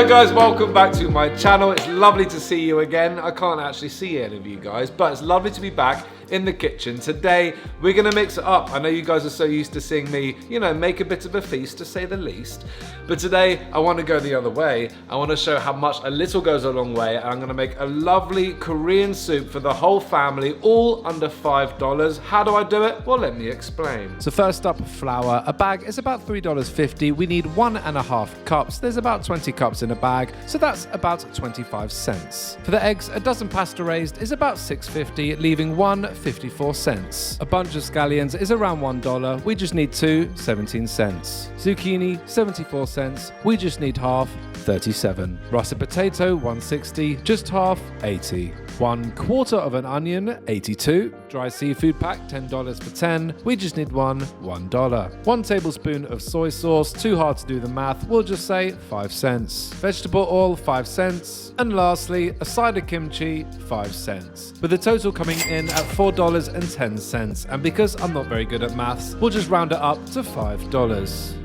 Hello guys, welcome back to my channel. It's lovely to see you again. I can't actually see any of you guys, but it's lovely to be back in the kitchen. Today, we're gonna mix it up. I know you guys are so used to seeing me, make a bit of a feast, to say the least. But today, I wanna go the other way. I wanna show how much a little goes a long way, and I'm gonna make a lovely Korean soup for the whole family, all under $5. How do I do it? Well, let me explain. So first up, flour. A bag is about $3.50. We need 1.5 cups. There's about 20 cups in a bag, so that's about 25 cents. For the eggs, a dozen pasta raised is about $6.50, leaving 1.54 cents. A bunch of scallions is around $1. We just need 2, 17 cents. Zucchini, 74 cents. We just need half, 37. Russet potato, 160. Just half, 80. 1/4 of an onion, 82. Dry seafood pack, $10 for 10. We just need $1. 1 tablespoon of soy sauce, too hard to do the math, we'll just say 5 cents. Vegetable oil, 5 cents. And lastly, a side of kimchi, 5 cents. With the total coming in at $4.10. And because I'm not very good at maths, we'll just round it up to $5.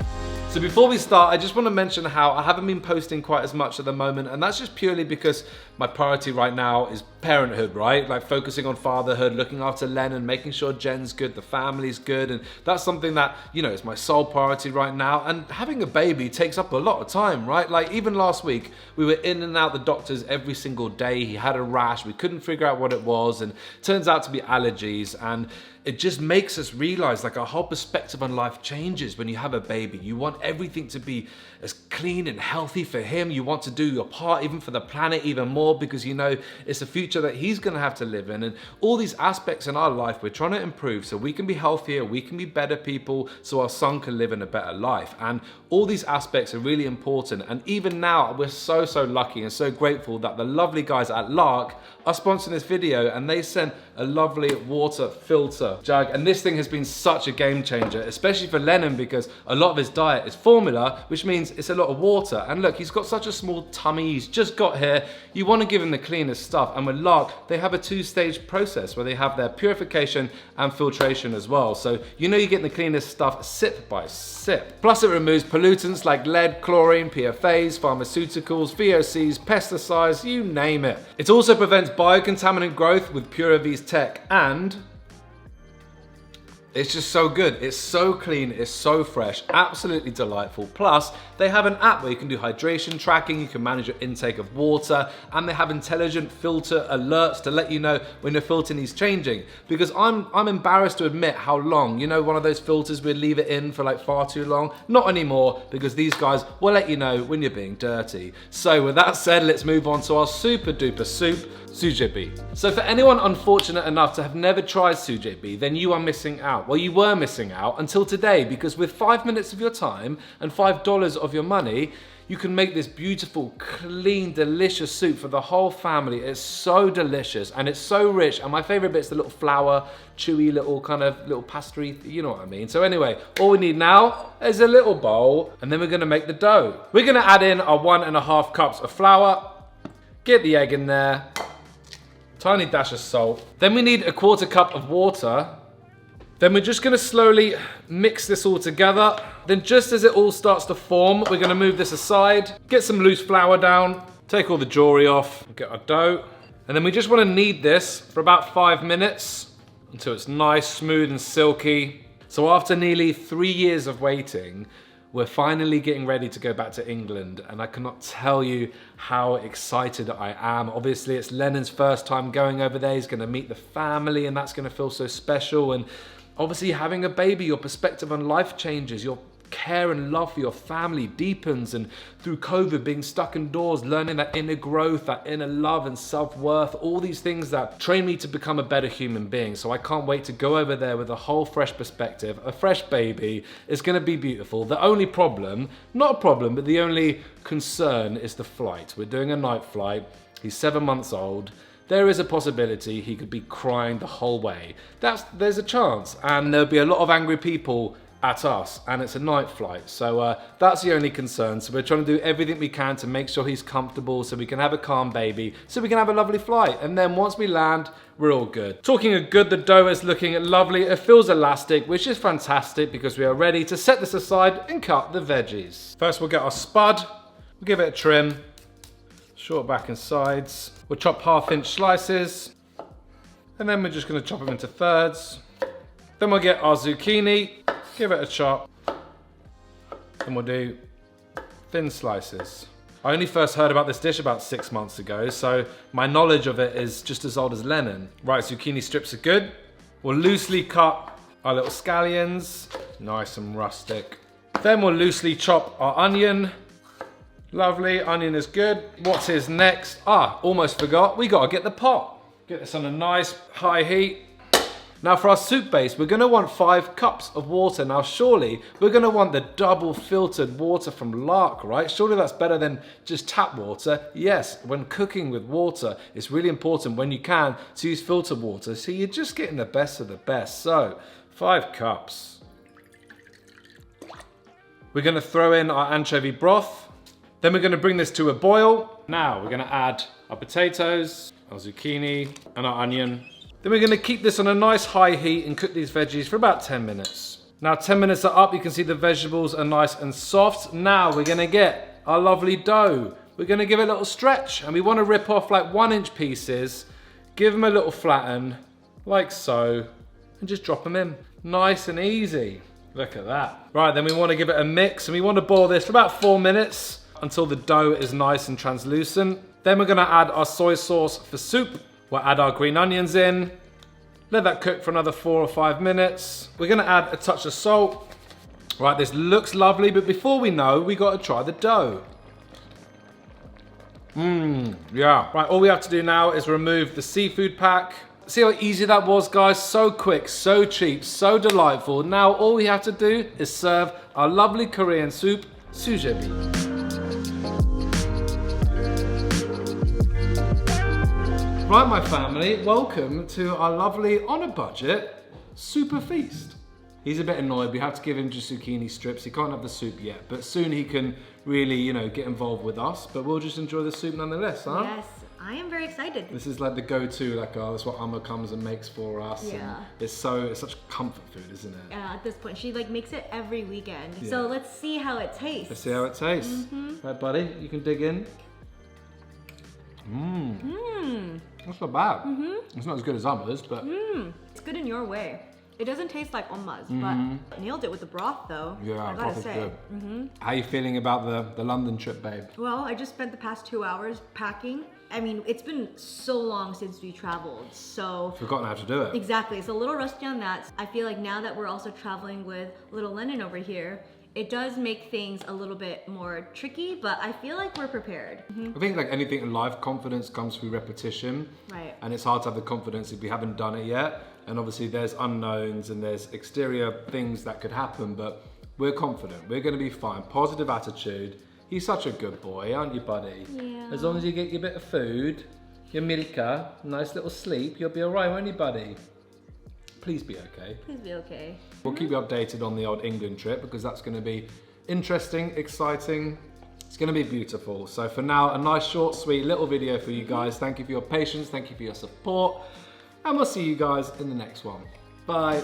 So before we start, I just want to mention how I haven't been posting quite as much at the moment, and that's just purely because my priority right now is parenthood, right? Like focusing on fatherhood, looking after Lennon, making sure Jen's good, the family's good, and that's something that, is my sole priority right now. And having a baby takes up a lot of time, right? Like even last week, we were in and out the doctors every single day. He had a rash, we couldn't figure out what it was, and it turns out to be allergies. And it just makes us realize like our whole perspective on life changes when you have a baby. You want everything to be as clean and healthy for him. You want to do your part, even for the planet, even more, because it's a future that he's gonna have to live in. And all these aspects in our life, we're trying to improve so we can be healthier, we can be better people, so our son can live in a better life. And all these aspects are really important. And even now, we're so lucky and so grateful that the lovely guys at Lark are sponsoring this video, and they sent a lovely water filter jug. And this thing has been such a game changer, especially for Lennon, because a lot of his diet is formula, which means it's a lot of water. And look, he's got such a small tummy, he's just got here. You want to give him the cleanest stuff. And with Lark, they have a 2-stage process where they have their purification and filtration as well. So you're getting the cleanest stuff sip by sip. Plus it removes pollutants like lead, chlorine, PFAs, pharmaceuticals, VOCs, pesticides, you name it. It also prevents biocontaminant growth with PuraV's tech, and it's just so good. It's so clean, it's so fresh, absolutely delightful. Plus, they have an app where you can do hydration tracking, you can manage your intake of water, and they have intelligent filter alerts to let you know when your filter needs changing. Because I'm embarrassed to admit how long, one of those filters we'd leave it in for like far too long. Not anymore, because these guys will let you know when you're being dirty. So with that said, let's move on to our super duper soup, Sujebi. So for anyone unfortunate enough to have never tried Sujebi, then you are missing out. Well, you were missing out until today, because with 5 minutes of your time and $5 of your money, you can make this beautiful, clean, delicious soup for the whole family. It's so delicious and it's so rich. And my favorite bit's the little flour, chewy little pasture, you know what I mean? So anyway, all we need now is a little bowl, and then we're gonna make the dough. We're gonna add in our 1.5 cups of flour, get the egg in there, tiny dash of salt. Then we need 1/4 cup of water. Then we're just gonna slowly mix this all together. Then just as it all starts to form, we're gonna move this aside, get some loose flour down, take all the jewelry off, get our dough. And then we just wanna knead this for about 5 minutes until it's nice, smooth and silky. So after nearly 3 years of waiting, we're finally getting ready to go back to England, and I cannot tell you how excited I am. Obviously, it's Lennon's first time going over there. He's gonna meet the family, and that's gonna feel so special. And obviously, having a baby, your perspective on life changes. Your care and love for your family deepens, and through COVID, being stuck indoors, learning that inner growth, that inner love and self-worth, all these things that train me to become a better human being. So I can't wait to go over there with a whole fresh perspective, a fresh baby. It's gonna be beautiful. The only problem, not a problem, but the only concern is the flight. We're doing a night flight. He's 7 months old. There is a possibility he could be crying the whole way. There's a chance, and there'll be a lot of angry people at us, and it's a night flight, so that's the only concern. So we're trying to do everything we can to make sure he's comfortable, so we can have a calm baby, so we can have a lovely flight. And then once we land, we're all good. Talking of good, the dough is looking lovely. It feels elastic, which is fantastic, because we are ready to set this aside and cut the veggies. First, we'll get our spud. We'll give it a trim, short back and sides. We'll chop 1/2-inch slices, and then we're just gonna chop them into thirds. Then we'll get our zucchini, give it a chop, and we'll do thin slices. I only first heard about this dish about 6 months ago, so my knowledge of it is just as old as Lennon. Right, zucchini strips are good. We'll loosely cut our little scallions, nice and rustic. Then we'll loosely chop our onion. Lovely, onion is good. What's his next? Almost forgot, we gotta get the pot. Get this on a nice high heat. Now for our soup base, we're gonna want 5 cups of water. Now surely, we're gonna want the double filtered water from Lark, right? Surely that's better than just tap water. Yes, when cooking with water, it's really important when you can to use filtered water, so you're just getting the best of the best. So, 5 cups. We're gonna throw in our anchovy broth. Then we're gonna bring this to a boil. Now we're gonna add our potatoes, our zucchini, and our onion. Then we're gonna keep this on a nice high heat and cook these veggies for about 10 minutes. Now 10 minutes are up, you can see the vegetables are nice and soft. Now we're gonna get our lovely dough. We're gonna give it a little stretch, and we wanna rip off like 1-inch pieces, give them a little flatten, like so, and just drop them in. Nice and easy. Look at that. Right, then we wanna give it a mix, and we wanna boil this for about 4 minutes until the dough is nice and translucent. Then we're gonna add our soy sauce for soup. We'll add our green onions in, let that cook for another 4 or 5 minutes. We're gonna add a touch of salt. Right, this looks lovely, but before we know, we gotta try the dough. Yeah. Right, all we have to do now is remove the seafood pack. See how easy that was, guys? So quick, so cheap, so delightful. Now all we have to do is serve our lovely Korean soup, Sujebi. Right, my family, welcome to our lovely, on a budget, super feast. He's a bit annoyed, we have to give him just zucchini strips. He can't have the soup yet, but soon he can really, you know, get involved with us. But we'll just enjoy the soup nonetheless, huh? Yes, I am very excited. This is like the go-to, like, that's what Amma comes and makes for us. Yeah. And it's such comfort food, isn't it? At this point, she like makes it every weekend. Yeah. So let's see how it tastes. Let's see how it tastes. Right, buddy, you can dig in. That's not bad. It's not as good as Amma's, but... It's good in your way. It doesn't taste like Omma's, but nailed it with the broth though. Yeah, I broth gotta is say. good. How are you feeling about the London trip, babe? Well, I just spent the past 2 hours packing. I mean, it's been so long since we traveled, so... Forgotten how to do it. Exactly, it's a little rusty on that. I feel like now that we're also traveling with little Lennon over here, it does make things a little bit more tricky, but I feel like we're prepared. I think like anything in life, confidence comes through repetition. Right. And it's hard to have the confidence if we haven't done it yet. And obviously there's unknowns and there's exterior things that could happen, but we're confident. We're gonna be fine. Positive attitude. He's such a good boy, aren't you, buddy? Yeah. As long as you get your bit of food, your milka, nice little sleep, you'll be all right, won't you, buddy? Please be okay. Please be okay. We'll keep you updated on the old England trip because that's going to be interesting, exciting. It's going to be beautiful. So for now, a nice, short, sweet little video for you guys. Thank you for your patience. Thank you for your support. And we'll see you guys in the next one. Bye.